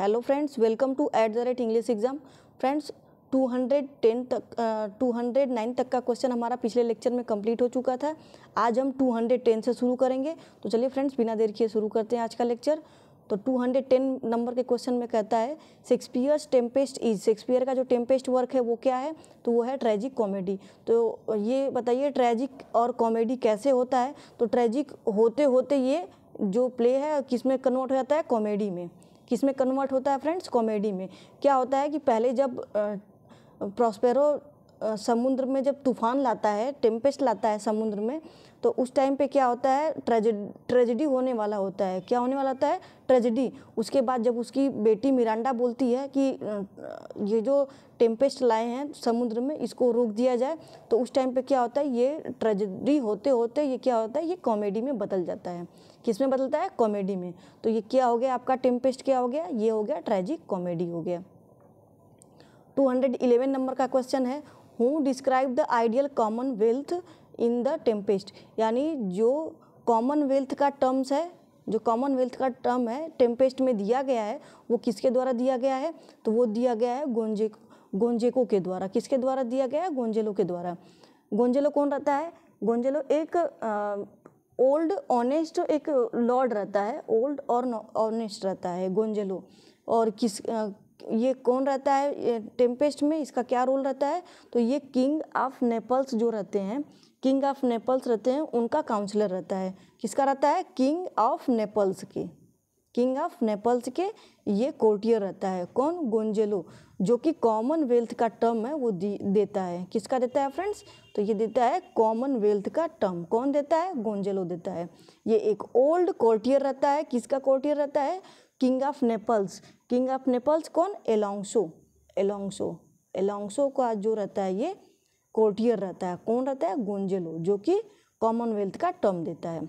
Hello friends, welcome to @English exam. Friends 209 तक का question हमारा पिछले लेक्चर में कंप्लीट हो चुका था। आज हम 210 से शुरू करेंगे। तो चलिए फ्रेंड्स, बिना देर किए शुरू करते हैं आज का लेक्चर। तो 210 नंबर के क्वेश्चन में कहता है शेक्सपियर्स टेम्पेस्ट इज, शेक्सपियर का जो टेम्पेस्ट वर्क है वो क्या है, तो वो है ट्रेजिक कॉमेडी। तो ये बताइए ट्रेजिक और कॉमेडी कैसे होता है। तो ट्रेजिक होते होते ये जो प्ले है किस में कन्वर्ट हो जाता है, कॉमेडी में। किस में कन्वर्ट होता है फ्रेंड्स, कॉमेडी में। क्या होता है कि पहले जब प्रॉस्पेरो समुद्र में जब तूफान लाता है, टेम्पेस्ट लाता है समुद्र में, तो उस टाइम पे क्या होता है, ट्रेजेडी होने वाला होता है। क्या होने वाला होता है, ट्रेजेडी। उसके बाद जब उसकी बेटी मिरांडा बोलती है कि ये जो टेम्पेस्ट लाए हैं समुद्र में इसको रोक दिया जाए, तो उस टाइम पे क्या होता है, ये ट्रेजेडी होते होते ये क्या होता है, ये कॉमेडी में बदल जाता है। किस में बदलता है, कॉमेडी में। तो ये क्या हो गया आपका, टेम्पेस्ट क्या हो गया, ये हो गया ट्रेजिक कॉमेडी हो गया। 211 नंबर का क्वेश्चन है, who describe the ideal Commonwealth in the Tempest. यानी जो कॉमनवेल्थ का टर्म्स है, जो कॉमनवेल्थ का टर्म है टेम्पेस्ट में दिया गया है, वो किसके द्वारा दिया गया है, तो वो दिया गया है गोंजेको के द्वारा। किसके द्वारा दिया गया है, गोंजेलो के द्वारा। गोंजेलो कौन रहता है, गोंजेलो एक ओल्ड ऑनेस्ट एक लॉर्ड रहता है, ओल्ड और ऑनेस्ट रहता है गोंजेलो। और ये कौन रहता है टेम्पेस्ट में, इसका क्या रोल रहता है, तो ये किंग ऑफ नेपल्स जो रहते हैं, किंग ऑफ नेपल्स रहते हैं, उनका काउंसलर रहता है। किसका रहता है, किंग ऑफ नेपल्स के, किंग ऑफ नेपल्स के ये कोर्टियर रहता है। कौन, गोंजेलो, जो कि कॉमनवेल्थ का टर्म है वो देता है। किसका देता है फ्रेंड्स, तो ये देता है कॉमनवेल्थ का टर्म। कौन देता है, गोंजेलो देता है। ये एक ओल्ड कोर्टियर रहता है। किसका कोर्टियर रहता है, king of Naples. King of Naples कौन, एलोंगसो का जो रहता है ये कोर्टियर रहता है। कौन रहता है, गोंजेलो, जो कि कॉमनवेल्थ का टर्म देता है।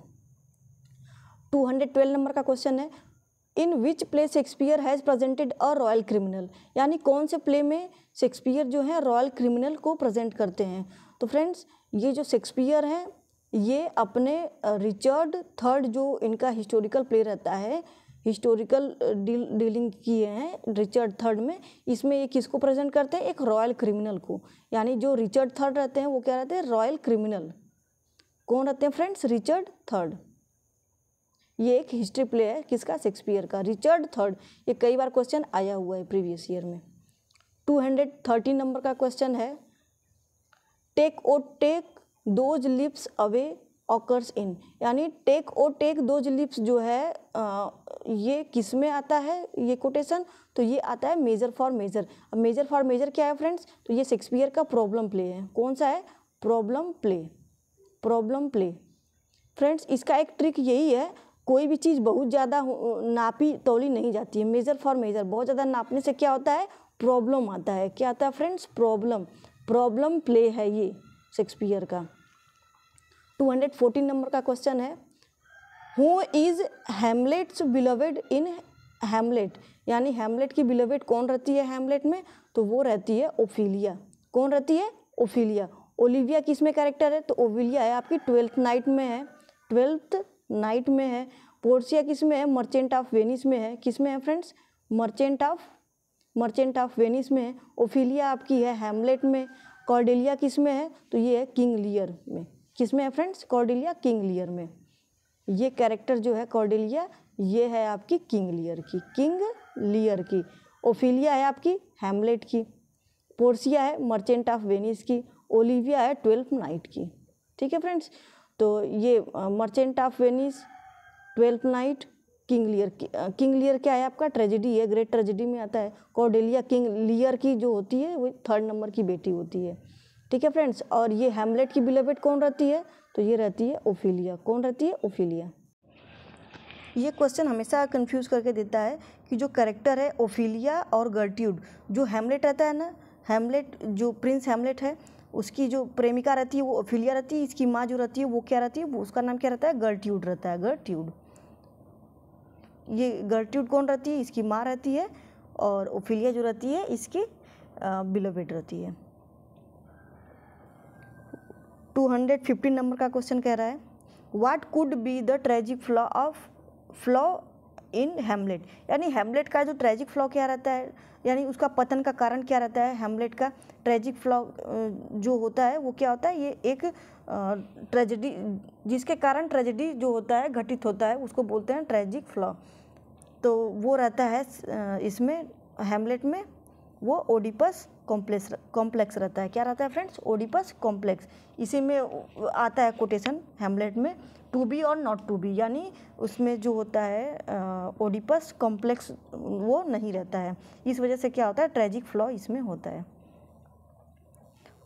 212 नंबर का क्वेश्चन है, in which play Shakespeare has presented a royal criminal. यानी कौन से प्ले में शेक्सपियर जो है रॉयल क्रिमिनल को प्रेजेंट करते हैं। तो फ्रेंड्स ये जो शेक्सपियर हैं ये अपने रिचर्ड थर्ड जो इनका हिस्टोरिकल प्ले रहता है, हिस्टोरिकल डीलिंग किए हैं रिचर्ड थर्ड में, इसमें ये किसको प्रेजेंट करते हैं, एक रॉयल क्रिमिनल को। यानी जो रिचर्ड थर्ड रहते हैं वो क्या रहते हैं, रॉयल क्रिमिनल। कौन रहते हैं फ्रेंड्स, रिचर्ड थर्ड। ये एक हिस्ट्री प्ले है किसका, शेक्सपियर का, रिचर्ड थर्ड। ये कई बार क्वेश्चन आया हुआ है प्रीवियस ईयर में। 213 नंबर का क्वेश्चन है, take those lips away occurs in. यानी टेक दोज लिप्स जो है ये किस में आता है ये कोटेशन, तो ये आता है मेजर फॉर मेजर। अब मेजर फॉर मेजर क्या है फ्रेंड्स, तो ये शेक्सपियर का प्रॉब्लम प्ले है। कौन सा है, प्रॉब्लम प्ले। फ्रेंड्स इसका एक ट्रिक यही है, कोई भी चीज़ बहुत ज़्यादा नापी तौली नहीं जाती है। मेजर फॉर मेजर बहुत ज़्यादा नापने से क्या होता है, प्रॉब्लम आता है। क्या आता है फ्रेंड्स, प्रॉब्लम प्ले है ये शेक्सपियर का। 214 नंबर का क्वेश्चन है, who is Hamlet's beloved in Hamlet. यानी हैमलेट की बिलोवेड कौन रहती है हैमलेट में, तो वो रहती है ओफिलिया। कौन रहती है, ओफिलिया। ओलिविया किस में कैरेक्टर है, तो ओविलिया है आपकी 12th नाइट में है, 12th नाइट में है। पोर्सिया किस में है, मर्चेंट ऑफ वेनिस में है। किस में है फ्रेंड्स, मर्चेंट ऑफ वेनिस में है। ओफिलिया आपकी है हैमलेट में। कॉर्डेलिया किस में है, तो ये है किंग लियर में। किस में है फ्रेंड्स, कॉर्डेलिया किंग लियर में। ये कैरेक्टर जो है कॉर्डेलिया ये है आपकी किंग लियर की। ओफिलिया है आपकी हैमलेट की। पोर्सिया है मर्चेंट ऑफ वेनिस की। ओलिविया है 12th नाइट की। ठीक है फ्रेंड्स, तो ये merchant of Venice, 12th night, King Lear क्या है आपका, ट्रेजेडी है, ग्रेट ट्रेजेडी में आता है। कॉर्डेलिया किंग लियर की जो होती है वो 3rd नंबर की बेटी होती है। ठीक है फ्रेंड्स, और ये हैमलेट की बिलोवेड कौन रहती है, तो ये रहती है ओफिलिया। कौन रहती है, ओफिलिया। ये क्वेश्चन हमेशा कंफ्यूज करके देता है कि जो कैरेक्टर है ओफिलिया और गर्ट्यूड, जो हैमलेट रहता है ना, हैमलेट जो प्रिंस हैमलेट है उसकी जो प्रेमिका रहती है वो ओफिलिया रहती है, इसकी माँ जो रहती है वो क्या रहती है, वो उसका नाम क्या रहता है, गर्ट्यूड रहता है, गर्ट्यूड। ये गर्ट्यूड कौन रहती है, इसकी माँ रहती है, और ओफिलिया जो रहती है इसकी बिलोवेड रहती है। 215 नंबर का क्वेश्चन कह रहा है, what could be the tragic flaw in Hamlet, यानी हैमलेट का जो ट्रेजिक फ्लॉ क्या रहता है, यानी उसका पतन का कारण क्या रहता है। हैमलेट का ट्रेजिक फ्लॉ जो होता है वो क्या होता है, ये एक ट्रेजेडी, जिसके कारण ट्रेजेडी जो होता है घटित होता है उसको बोलते हैं ट्रेजिक फ्लॉ। तो वो रहता है इसमें हैमलेट में, वो ओडिपस कॉम्प्लेक्स रहता है। क्या रहता है फ्रेंड्स, ओडिपस कॉम्प्लेक्स। इसी में आता है कोटेशन हैमलेट में, टू बी और नॉट टू बी, यानी उसमें जो होता है ओडिपस कॉम्प्लेक्स वो नहीं रहता है। इस वजह से क्या होता है, ट्रेजिक फ्लॉ इसमें होता है।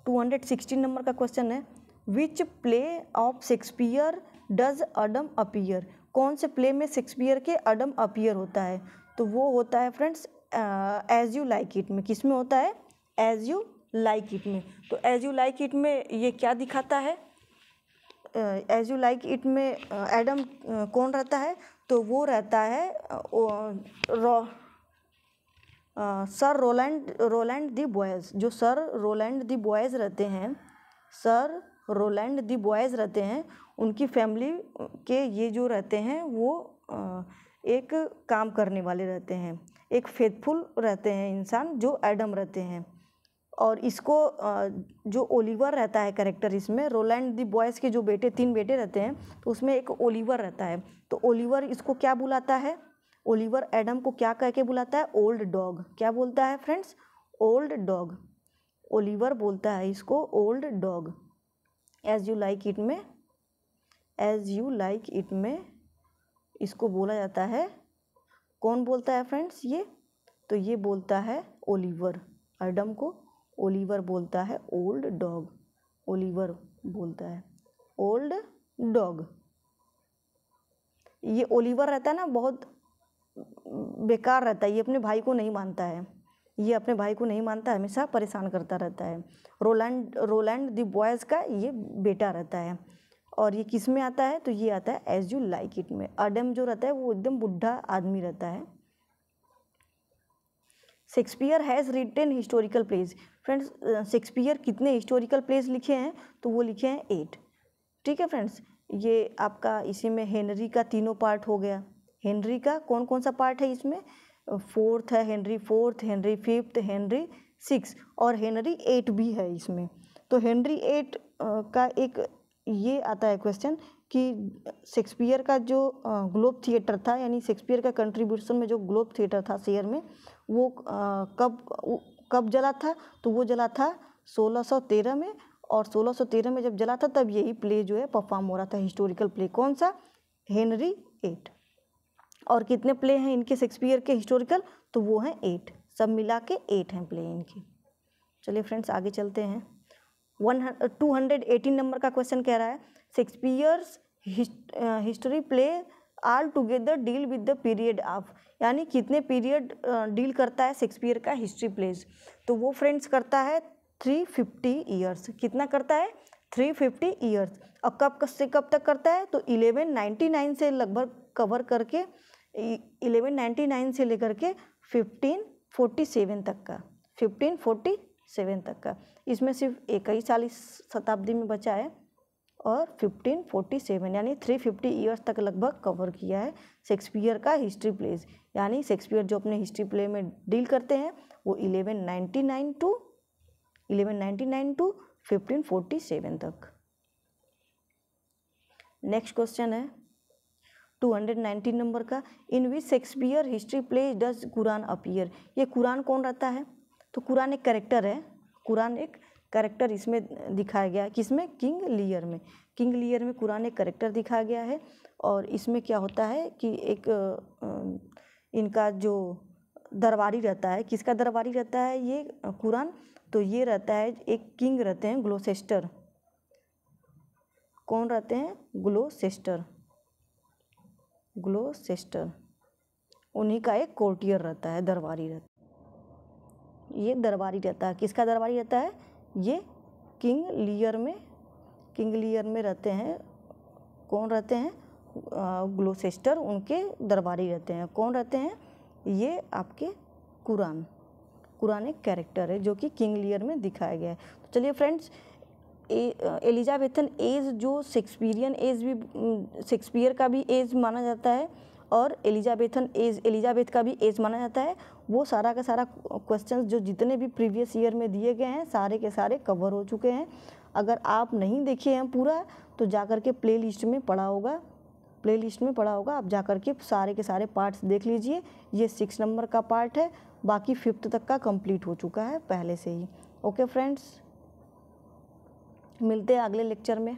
216 नंबर का क्वेश्चन है, which play of Shakespeare does Adam appear. कौन से प्ले में शेक्सपियर के अडम अपीयर होता है, तो वो होता है friends as you like it में। किस में होता है, एज यू लाइक इट में। तो एज यू लाइक इट में ये क्या दिखाता है, एज यू लाइक इट में एडम कौन रहता है, तो वो रहता है सर रोलैंड दी बॉयज़। जो सर रोलैंड दी बॉयज़ रहते हैं, सर रोलैंड दी बॉयज़ रहते हैं, उनकी फैमिली के ये जो रहते हैं वो एक काम करने वाले रहते हैं, एक फेथफुल रहते हैं इंसान जो एडम रहते हैं। और इसको जो ओलिवर रहता है कैरेक्टर इसमें, रोलैंड दी बॉयज़ के जो बेटे 3 बेटे रहते हैं, तो उसमें एक ओलिवर रहता है। तो ओलिवर इसको क्या बुलाता है, ओलिवर एडम को क्या कह के बुलाता है, ओल्ड डॉग। क्या बोलता है फ्रेंड्स, ओल्ड डॉग। ओलिवर बोलता है इसको old dog. As you like it में, एज यू लाइक इट में इसको बोला जाता है, कौन बोलता है फ्रेंड्स ये, तो ये बोलता है ओलिवर। एडम को ओलिवर बोलता है ओल्ड डॉग, ओलिवर बोलता है ओल्ड डॉग। ये ओलिवर रहता है ना, बहुत बेकार रहता है, ये अपने भाई को नहीं मानता है, ये अपने भाई को नहीं मानता, हमेशा परेशान करता रहता है। रोलैंड दी बॉयज़ का ये बेटा रहता है। और ये किस में आता है, तो ये आता है एज यू लाइक इट में। एडम जो रहता है वो एकदम बुढ़ा आदमी रहता है। Shakespeare has written historical plays. Friends Shakespeare कितने हिस्टोरिकल प्लेज लिखे हैं, तो वो लिखे हैं 8। ठीक है फ्रेंड्स, ये आपका इसी में हेनरी का तीनों पार्ट हो गया। हेनरी का कौन कौन सा पार्ट है इसमें, 4th है Henry 4th, Henry 5th, Henry 6 और हेनरी 8 भी है इसमें। तो हेनरी 8 का एक ये आता है क्वेश्चन कि शेक्सपियर का जो ग्लोब थिएटर था, यानी शेक्सपियर का कंट्रीब्यूशन में जो ग्लोब थिएटर था शेयर में, वो कब जला था, तो वो जला था 1613 में। और 1613 में जब जला था तब यही प्ले जो है परफॉर्म हो रहा था, हिस्टोरिकल प्ले। कौन सा, हेनरी 8। और कितने प्ले हैं इनके शेक्सपियर के हिस्टोरिकल, तो वो हैं 8, सब मिला के 8 हैं प्ले इनके। चलिए फ्रेंड्स आगे चलते हैं। 218 नंबर का क्वेश्चन कह रहा है, Shakespeare's history play all together deal with the period of, यानी कितने पीरियड डील करता है शेक्सपियर का हिस्ट्री प्लेज, तो वो फ्रेंड्स करता है 350 ईयर्स। कितना करता है, 350 ईयर्स। और कब से कब तक करता है, तो 1199 से लगभग कवर करके 1199 से लेकर के 1547 तक का, 1547 तक का। इसमें सिर्फ एक ही 40 शताब्दी में बचा है और 1547 यानी 350 ईयर्स तक लगभग कवर किया है शेक्सपियर का हिस्ट्री प्लेज। यानी शेक्सपियर जो अपने हिस्ट्री प्ले में डील करते हैं वो 1199 टू 1547 तक। नेक्स्ट क्वेश्चन है 219 नंबर का, in which Shakespeare history play does Curan appear. ये कुरान कौन रहता है, तो कुरान एक कैरेक्टर है, कुरान एक कैरेक्टर इसमें दिखाया गया है। किसमें, किंग लियर में। किंग लियर में कुरान एक कैरेक्टर दिखाया गया है। और इसमें क्या होता है कि एक इनका जो दरबारी रहता है, किसका दरबारी रहता है ये कुरान, तो ये रहता है एक किंग रहते हैं ग्लोसेस्टर। कौन रहते हैं, ग्लोसेस्टर, ग्लोसेस्टर, उन्हीं का एक कोर्टियर रहता है, दरबारी रहता है। ये दरबारी रहता है, किसका दरबारी रहता है, ये किंग लियर में रहते हैं। कौन रहते हैं, ग्लोसेस्टर, उनके दरबारी रहते हैं। कौन रहते हैं, ये आपके कुरान एक कैरेक्टर है जो कि किंग लियर में दिखाया गया है। तो चलिए फ्रेंड्स, एलिजाबेथन एज जो शेक्सपियरियन एज भी शेक्सपियर का भी एज माना जाता है और एलिजाबेथन एज, एलिजाबेथ का भी एज माना जाता है। वो सारा का सारा क्वेश्चंस जो जितने भी प्रीवियस ईयर में दिए गए हैं सारे के सारे कवर हो चुके हैं। अगर आप नहीं देखे हैं पूरा तो जा कर के प्लेलिस्ट में पड़ा होगा, प्लेलिस्ट में पड़ा होगा, आप जा कर के सारे के सारे पार्ट्स देख लीजिए। ये 6 नंबर का पार्ट है, बाकी 5th तक का कंप्लीट हो चुका है पहले से ही। ओके फ्रेंड्स, मिलते हैं अगले लेक्चर में।